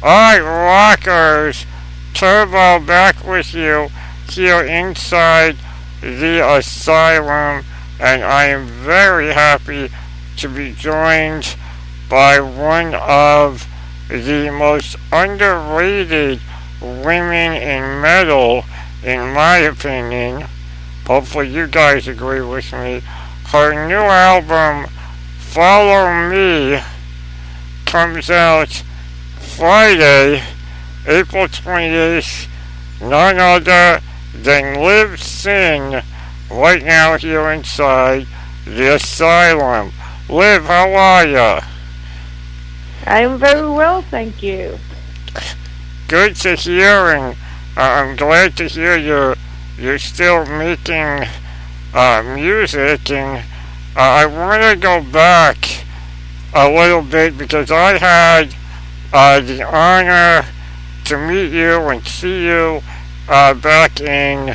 Alright, rockers, Turbo back with you here inside the asylum, and I am very happy to be joined by one of the most underrated women in metal, in my opinion. Hopefully you guys agree with me. Her new album, Follow Me, comes out Friday, April 28th. None other than Liv Sin, right now here inside the asylum. Liv, how are ya? I am very well, thank you. Good to hear, and I'm glad to hear you're still making music, and I want to go back a little bit because I had the honor to meet you and see you back in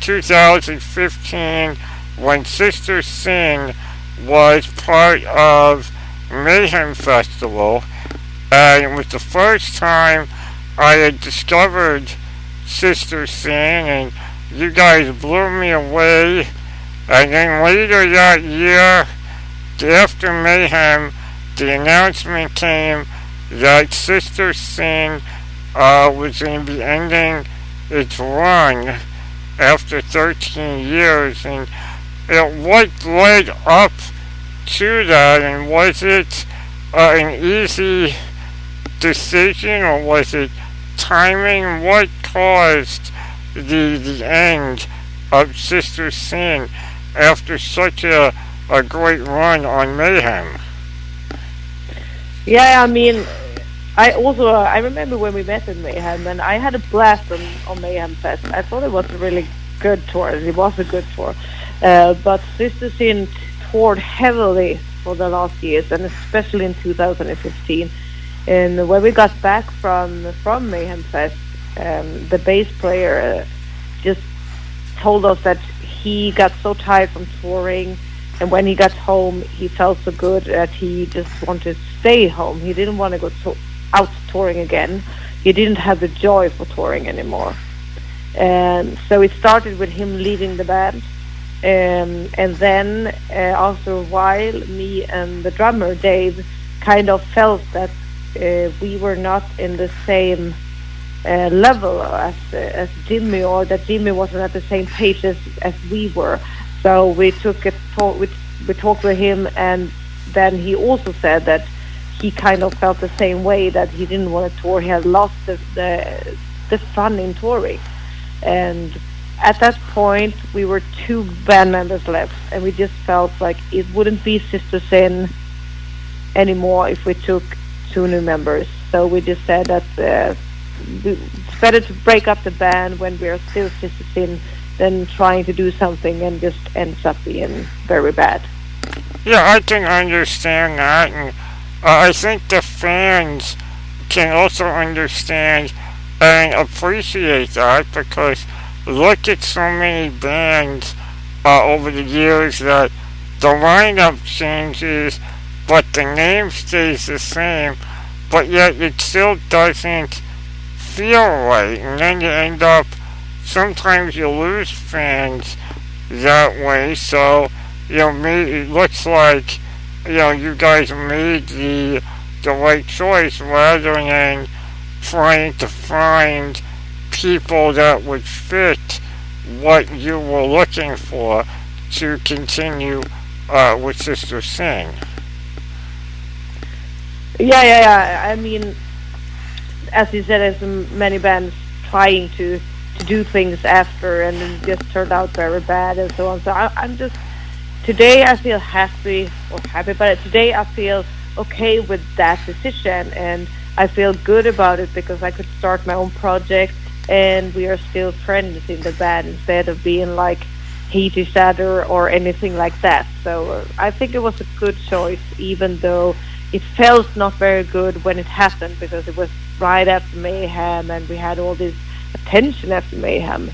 2015 when Sister Sin was part of Mayhem Festival, and it was the first time I had discovered Sister Sin, and you guys blew me away. And then later that year, after Mayhem, the announcement came that Sister Sin was going to be ending its run after 13 years. And what led up to that, and was it an easy decision, or was it timing? What caused the end of Sister Sin after such a great run on Mayhem? Yeah, I mean, I remember when we met in Mayhem, and I had a blast on Mayhem Fest. I thought it was a really good tour. It was a good tour, but Sister Sin toured heavily for the last years, and especially in 2015. And when we got back from Mayhem Fest, the bass player just told us that he got so tired from touring, and when he got home, he felt so good that he just wanted to stay home. He didn't want to go out touring again. He didn't have the joy for touring anymore. And so it started with him leaving the band. And then after a while, me and the drummer, Dave, kind of felt that we were not in the same level as Jimmy, or that Jimmy wasn't at the same pace as we were. So we talked with him, and then he also said that he kind of felt the same way, that he didn't want to tour. He had lost the fun in touring. And at that point, we were two band members left, and we just felt like it wouldn't be Sister Sin anymore if we took two new members. So we just said that it's better to break up the band when we are still Sister Sin than trying to do something and just ends up being very bad. Yeah, I can understand that, and I think the fans can also understand and appreciate that, because look at so many bands over the years that the lineup changes, but the name stays the same, but yet it still doesn't feel right, and then you end up, sometimes you lose fans that way. So it looks like you guys made the right choice, rather than trying to find people that would fit what you were looking for to continue with Sister Sin. Yeah. I mean, as you said, there's many bands trying to do things after, and it just turned out very bad and so on. So I'm just, today I feel happy, but today I feel okay with that decision, and I feel good about it because I could start my own project, and we are still friends in the band instead of being like hate each other or anything like that. So I think it was a good choice, even though it felt not very good when it happened, because it was right after Mayhem and we had all this attention after Mayhem.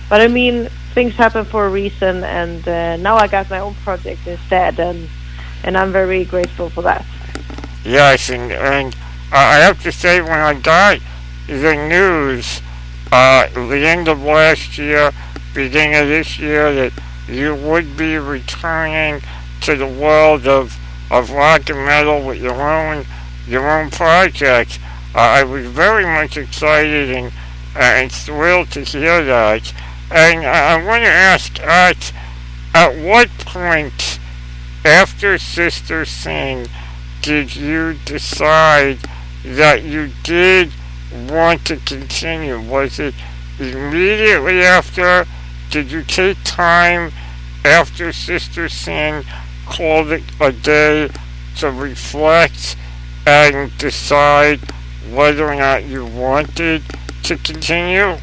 But I mean, things happen for a reason, and now I got my own project instead, and I'm very grateful for that. Yes, and I have to say, when I got the news the end of last year, beginning of this year, that you would be returning to the world of rock and metal with your own project, I was very much excited and thrilled to hear that. And I want to ask, at what point after Sister Sin did you decide that you did want to continue? Was it immediately after? Did you take time after Sister Sin, called it a day, to reflect and decide whether or not you wanted to continue?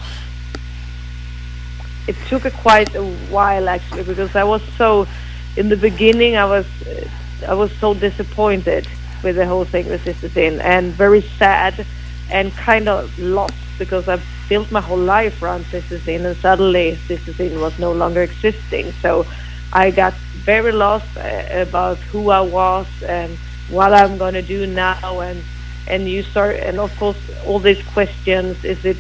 It took quite a while actually, because I was so, in the beginning I was so disappointed with the whole thing with Sister Sin, and very sad and kind of lost, because I built my whole life around Sister Sin, and suddenly Sister Sin was no longer existing. So I got very lost about who I was and what I'm going to do now, and you start, and of course all these questions: is it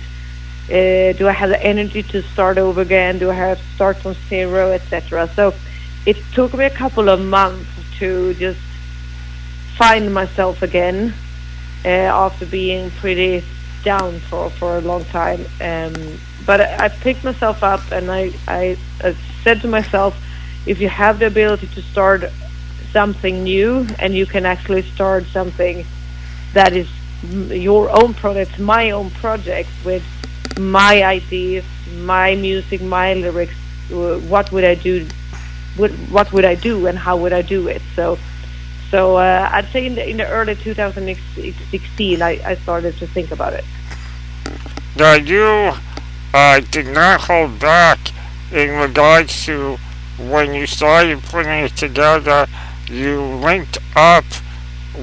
do I have the energy to start over again? Do I have to start from zero, etc.? So it took me a couple of months to just find myself again, after being pretty down for a long time. But I picked myself up, and I said to myself, if you have the ability to start something new, and you can actually start something that is your own product, my own project, with my ideas, my music, my lyrics, what would I do? What would I do, and how would I do it? So I'd say in the early 2016, I started to think about it. Now, you did not hold back in regards to when you started putting it together. You linked up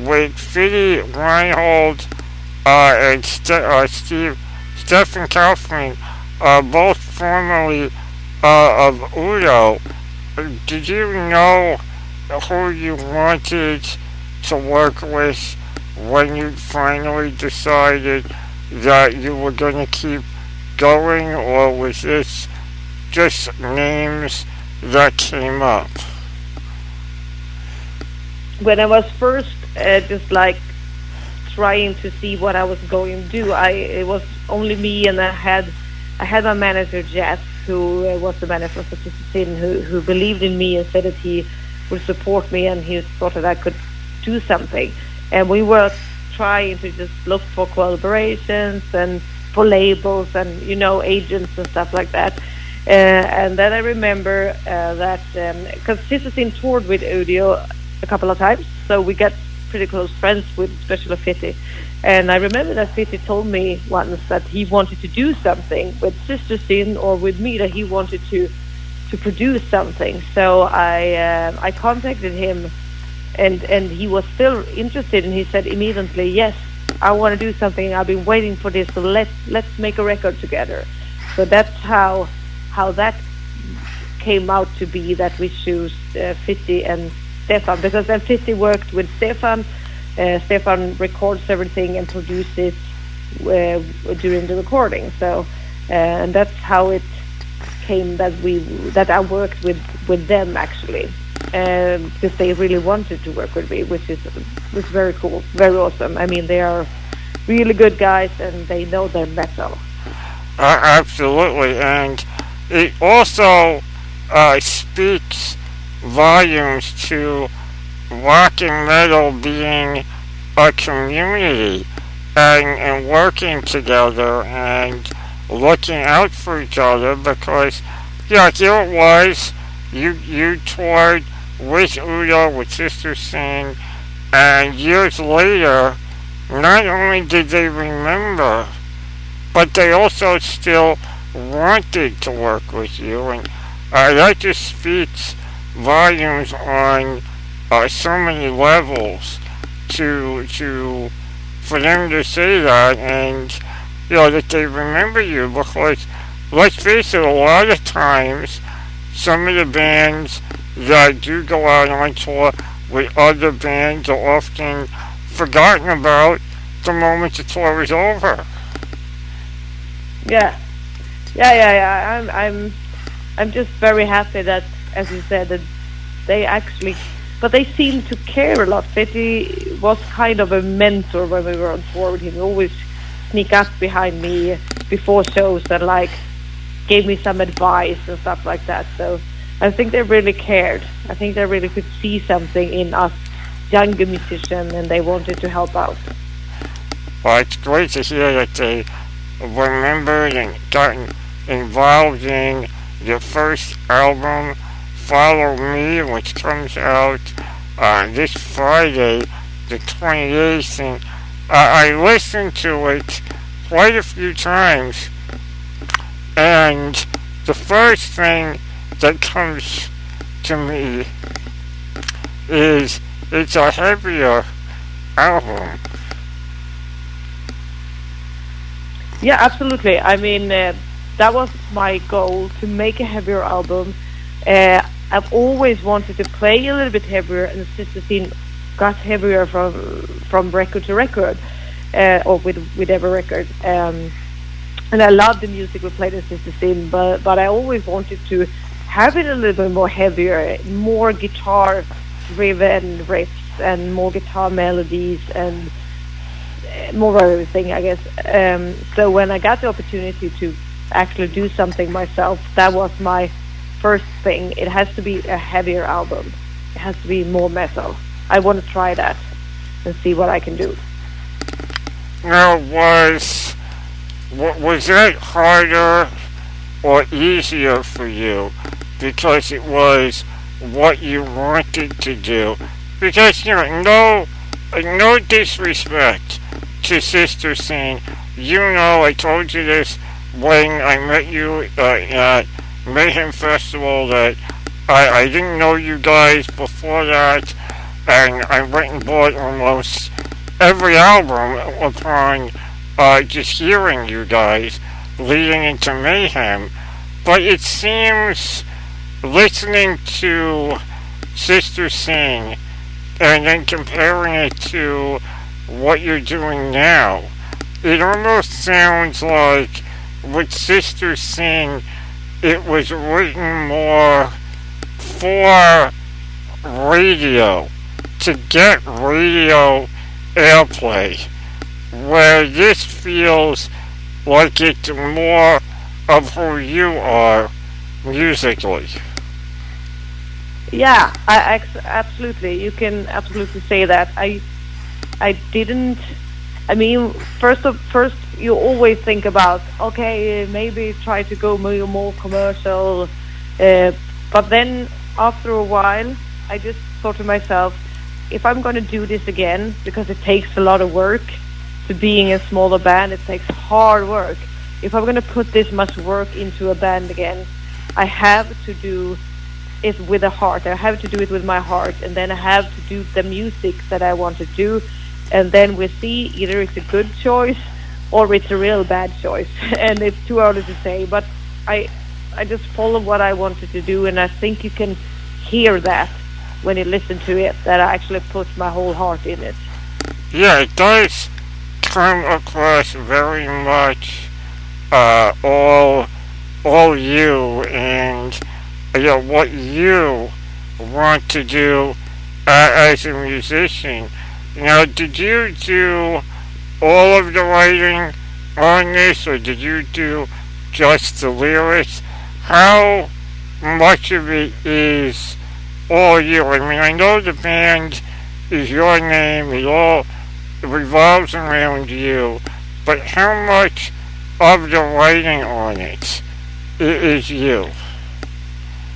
with Fitty Reinhold and Stefan Kaufman, both formerly of Udo. Did you know who you wanted to work with when you finally decided that you were going to keep going, or was this just names that came up? When I was first just like trying to see what I was going to do, it was only me, and I had my manager Jeff, who was the manager for Sister Sin, who believed in me and said that he would support me, and he thought that I could do something. And we were trying to just look for collaborations and for labels and agents and stuff like that. And then I remember that because Sister Sin toured with Udio a couple of times, so we got pretty close friends with especially Fitty. And I remember that Fitty told me once that he wanted to do something with Sister Sin or with me, that he wanted to produce something. So I contacted him, and he was still interested, and he said immediately, yes, I want to do something. I've been waiting for this, so let's make a record together. So that's how that came out to be, that we chose Fitty and Stefan, because then Fitty worked with Stefan. Stefan records everything and produces during the recording. So and that's how it came that I worked with them actually, because they really wanted to work with me, which was very cool, very awesome. I mean, they are really good guys, and they know their metal. Absolutely, and it also speaks volumes to rock and metal being a community, and working together and looking out for each other, because here it was, you toured with Udo, with Sister Sin, and years later, not only did they remember, but they also still wanted to work with you, and that just speaks volumes on so many levels to for them to say that, and that they remember you, because let's face it, a lot of times some of the bands that do go out on tour with other bands are often forgotten about the moment the tour was over. Yeah, yeah. I'm just very happy that, as you said, that they actually, but they seem to care a lot. Betty was kind of a mentor when we were on tour with him. He always sneak up behind me before shows and like gave me some advice and stuff like that. So I think they really cared. I think they really could see something in us younger musicians, and they wanted to help out. Well, it's great to hear that they remembered and gotten involved in your first album, Follow Me, which comes out this Friday, the 28th. And I listened to it quite a few times, and the first thing that comes to me is it's a heavier album. Yeah, absolutely. I mean, that was my goal, to make a heavier album. I've always wanted to play a little bit heavier, and Sister Sin got heavier from record to record, or with every record. And I love the music we played in Sister Sin, but I always wanted to have it a little bit more heavier, more guitar-driven riffs, and more guitar melodies, and more of everything, I guess. So when I got the opportunity to actually do something myself, that was my first thing. It has to be a heavier album. It has to be more metal. I want to try that and see what I can do. Now, was that harder or easier for you because it was what you wanted to do? Because, no disrespect to Sister Sin. I told you this when I met you at Mayhem Festival, that I didn't know you guys before that, and I went and bought almost every album upon just hearing you guys leading into Mayhem. But it seems, listening to Sister Sin and then comparing it to what you're doing now, it almost sounds like with Sister Sin, it was written more for radio, to get radio airplay, where this feels like it's more of who you are musically. Yeah, absolutely. You can absolutely say that. I didn't. I mean, first you always think about, okay, maybe try to go more commercial, but then after a while, I just thought to myself, if I'm going to do this again, because it takes a lot of work to being a smaller band, it takes hard work. If I'm going to put this much work into a band again, I have to do it with a heart. I have to do it with my heart, and then I have to do the music that I want to do, and then we see either it's a good choice or it's a real bad choice. And it's too early to say, but I just follow what I wanted to do, and I think you can hear that when you listen to it, that I actually put my whole heart in it. Yeah, it does come across very much all you, and what you want to do as a musician. Now, did you do all of the writing on this, or did you do just the lyrics? How much of it is all you? I mean, I know the band is your name, it all revolves around you, but how much of the writing on it is you?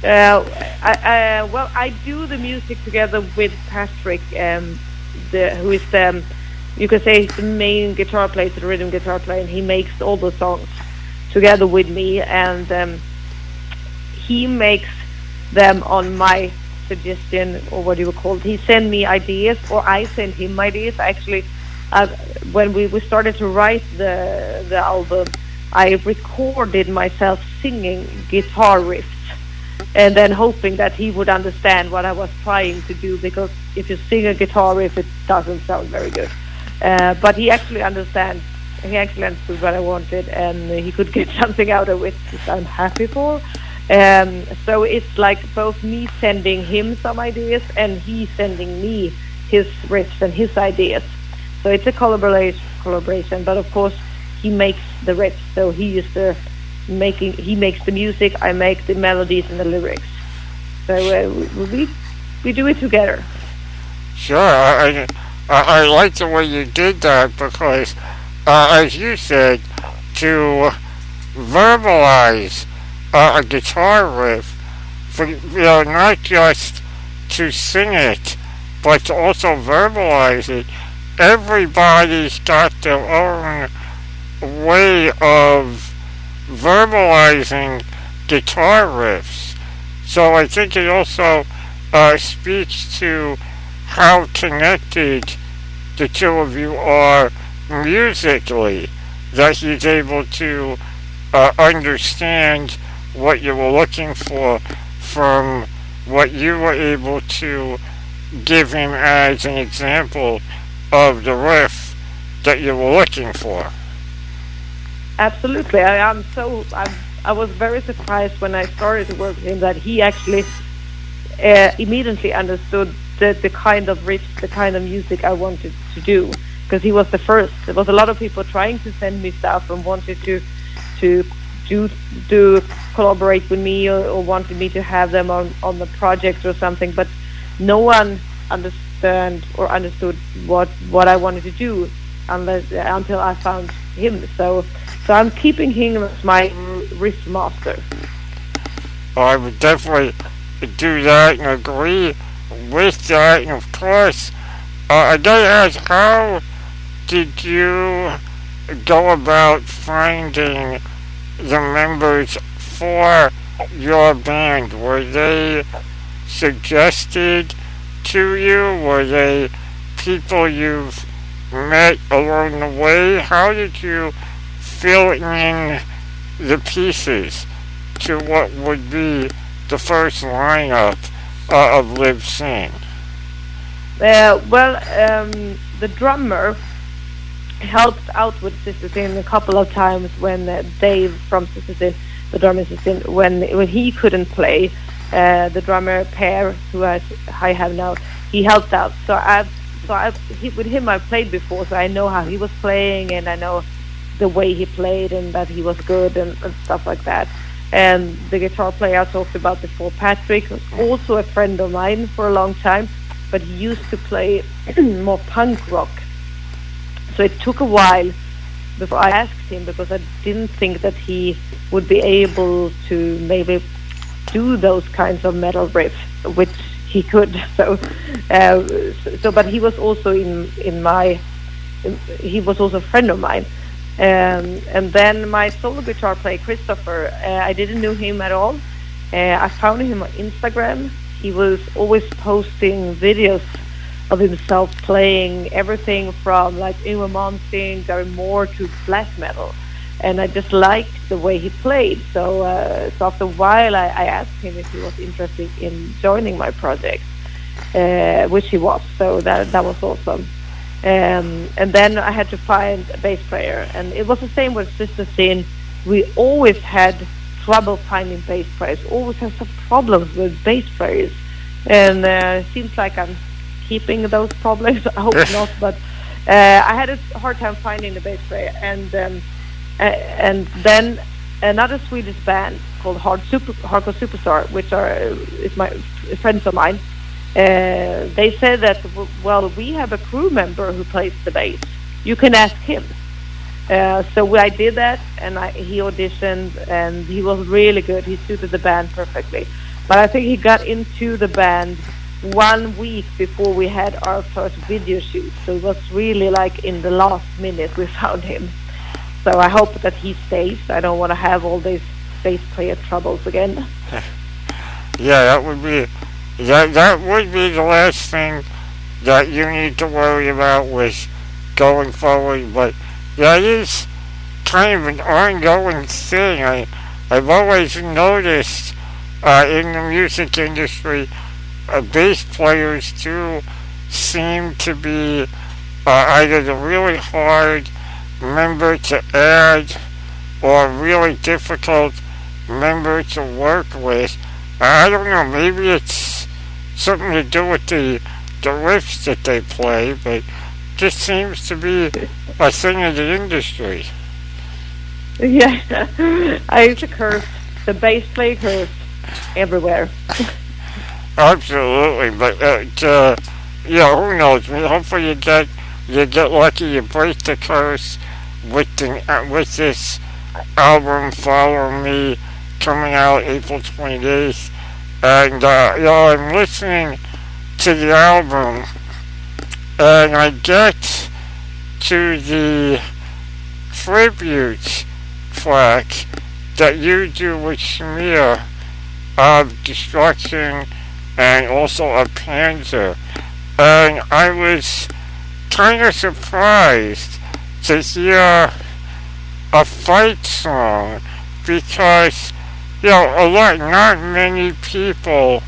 I do the music together with Patrick, who is you could say he's the main guitar player, the rhythm guitar player, and he makes all the songs together with me, and he makes them on my suggestion, or what you would call it. He sent me ideas, or I sent him ideas. Actually, when we started to write the album, I recorded myself singing guitar riffs, and then hoping that he would understand what I was trying to do, because if you sing a guitar riff, it doesn't sound very good. But he actually understands. He actually understood what I wanted, and he could get something out of it, which I'm happy for. So it's like both me sending him some ideas and he sending me his riffs and his ideas. So it's a collaboration. But of course, he makes the riffs. So he makes the music. I make the melodies and the lyrics. So we do it together. Sure, I like the way you did that because, as you said, to verbalize a guitar riff, for not just to sing it, but to also verbalize it. Everybody's got their own way of verbalizing guitar riffs. So I think it also speaks to how connected the two of you are musically, that he's able to understand what you were looking for from what you were able to give him as an example of the riff that you were looking for. Absolutely. I was very surprised when I started to work with him that he actually immediately understood the kind of riffs, the kind of music I wanted to do, because he was the first. There was a lot of people trying to send me stuff and wanted to do collaborate with me, or wanted me to have them on the project or something, but no one understood what I wanted to do until I found him. So I'm keeping him as my riff master. I would definitely do that and agree with that. And of course, I gotta ask, how did you go about finding the members for your band? Were they suggested to you? Were they people you've met along the way? How did you fill in the pieces to what would be the first lineup of Liv Sin? The drummer helped out with Sister Sin a couple of times when Dave from Sister Sin, the drummer Sister Sin, when he couldn't play. The drummer Per, who I have now, he helped out. With him I played before, so I know how he was playing, and I know the way he played, and that he was good and stuff like that. And the guitar player I talked about before, Patrick, was also a friend of mine for a long time, but he used to play more punk rock. So it took a while before I asked him, because I didn't think that he would be able to maybe do those kinds of metal riffs, which he could. But he was also he was also a friend of mine. And then my solo guitar player, Christopher, I didn't know him at all. I found him on Instagram. He was always posting videos of himself playing everything from like Yngwie Malmsteen, Gary Moore to black metal. And I just liked the way he played. So after a while, I asked him if he was interested in joining my project, which he was. So that was awesome. And then I had to find a bass player, and it was the same with Sister Sin. We always had trouble finding bass players. Always had some problems with bass players, and it seems like I'm keeping those problems. I hope not, but I had a hard time finding the bass player, and then another Swedish band called Hardcore Superstar, which is my friends of mine. They said that, well, we have a crew member who plays the bass. You can ask him. So I did that, and he auditioned, and he was really good. He suited the band perfectly. But I think he got into the band 1 week before we had our first video shoot. So it was really like in the last minute we found him. So I hope that he stays. I don't want to have all these bass player troubles again. Yeah, that would be the last thing that you need to worry about with going forward. But that is kind of an ongoing thing. I've always noticed in the music industry, bass players do seem to be either a really hard member to add or a really difficult member to work with. I don't know, maybe it's something to do with the riffs that they play, but just seems to be a thing of the industry. Yeah, it's a curse. The bass player curse everywhere. Absolutely, but yeah, who knows? I mean, hopefully you get lucky, you break the curse with this album, Follow Me, coming out April 28th, and I'm listening to the album, and I get to the tribute track that you do with Smear of Destruction and also of Panzer. And I was kind of surprised to hear a fight song because, not many people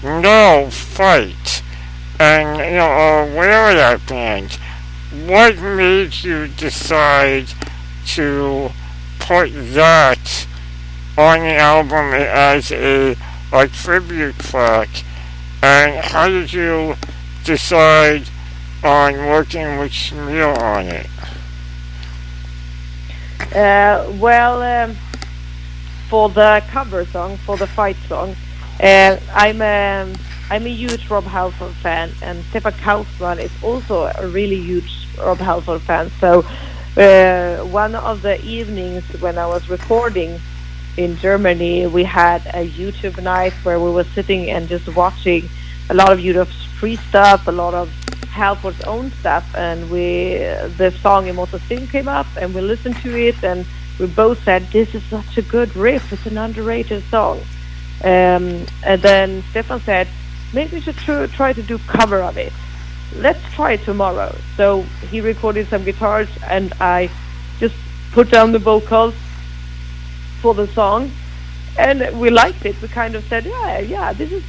know Fight and, are aware of that band. What made you decide to put that on the album as a tribute track, and how did you decide on working with Smear on it? Well, for the cover song, for the fight song, I'm a huge Rob Halford fan, and Stefan Kaufmann is also a really huge Rob Halford fan. So one of the evenings when I was recording in Germany, we had a YouTube night where we were sitting and just watching a lot of YouTube's free stuff, a lot of Halford's own stuff, and the song Immortal Sin came up, and we listened to it, and we both said, this is such a good riff, it's an underrated song. And then Stefan said, maybe we should try to do cover of it. Let's try it tomorrow. So he recorded some guitars, and I just put down the vocals for the song, and we liked it. We kind of said, yeah, this is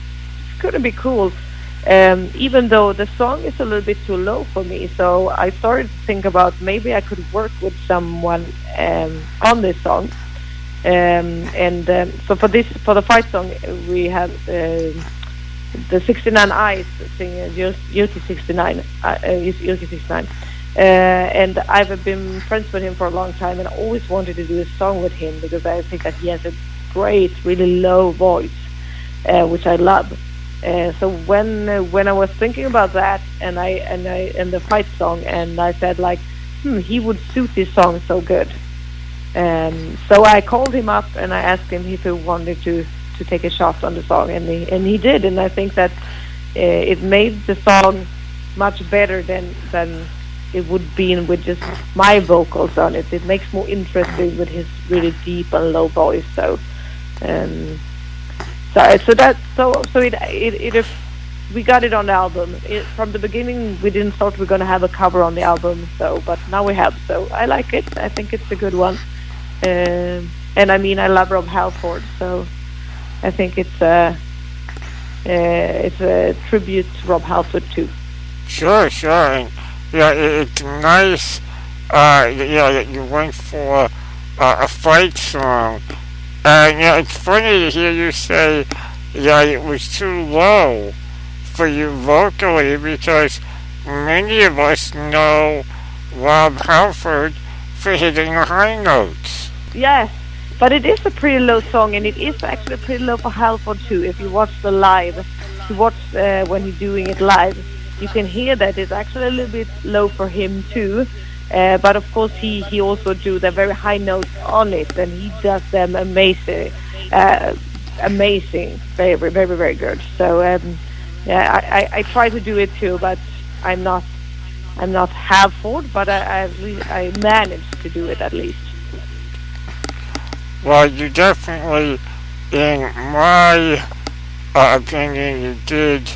gonna be cool. Even though the song is a little bit too low for me, so I started to think about maybe I could work with someone on this song. So for the fight song, we have the 69 Eyes singer, Yuki 69, Yuki 69. And I've been friends with him for a long time, and I always wanted to do a song with him because I think that he has a great, really low voice, which I love. So when I was thinking about that, and the fight song, and I said like, he would suit this song so good. So I called him up and I asked him if he wanted to take a shot on the song, and he did, and I think that it made the song much better than it would be with just my vocals on it. It makes more interesting with his really deep and low voice. So we got it on the album. From the beginning, we didn't thought we were going to have a cover on the album, but now we have. So I like it. I think it's a good one. And I mean, I love Rob Halford, so I think it's a tribute to Rob Halford too. Sure. And, it's nice. That you went for a fight song. And it's funny to hear you say, it was too low for you vocally, because many of us know Rob Halford for hitting the high notes. Yes, but it is a pretty low song, and it is actually pretty low for Halford too. If you watch the live, when he's doing it live, you can hear that it's actually a little bit low for him too. But of course, he also do the very high notes on it, and he does them amazing, very, very, very good. So I try to do it too, but I'm not Halford, but I managed to do it at least. Well, you definitely, in my opinion, you did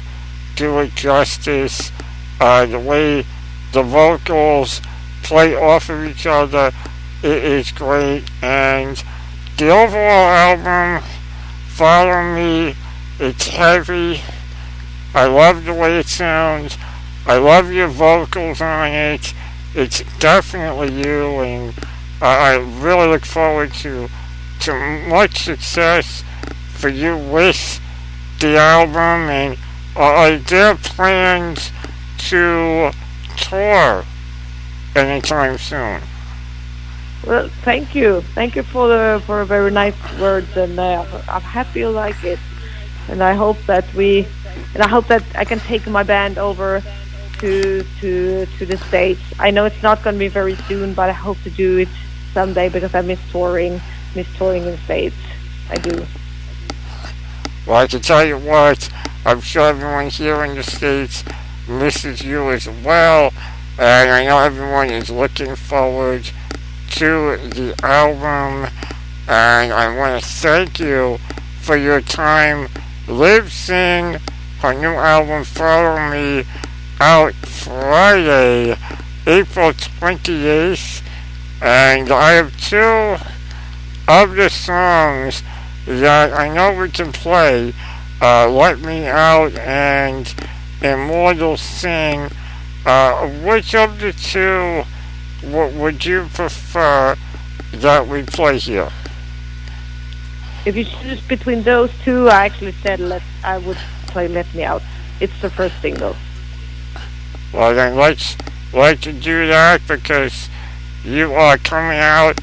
do it justice. The way the vocals play off of each other, it is great. And the overall album, Follow Me, it's heavy. I love the way it sounds. I love your vocals on it. It's definitely you, and I really look forward to much success for you with the album. And are there plans to tour anytime soon? Well, thank you for the very nice words, and I'm happy you like it, and I hope that I can take my band over to the States. I know it's not going to be very soon, but I hope to do it someday because I miss touring in the States. I do. Well, I can tell you what, I'm sure everyone here in the States misses you as well, and I know everyone is looking forward to the album, and I want to thank you for your time. Liv Sin, her new album, Follow Me, out Friday, April 28th, and I have two of the songs that I know we can play, Let Me Out and Immortal Sing. Which of the two would you prefer that we play here? If you choose between those two, I actually said I would play "Let Me Out." It's the first single. Well then let's do that because you are coming out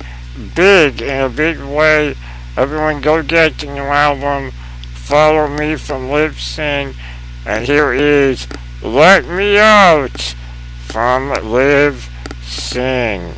big in a big way. Everyone go get the new album, Follow Me from Liv Sin, and here is Let Me Out from Liv Sin.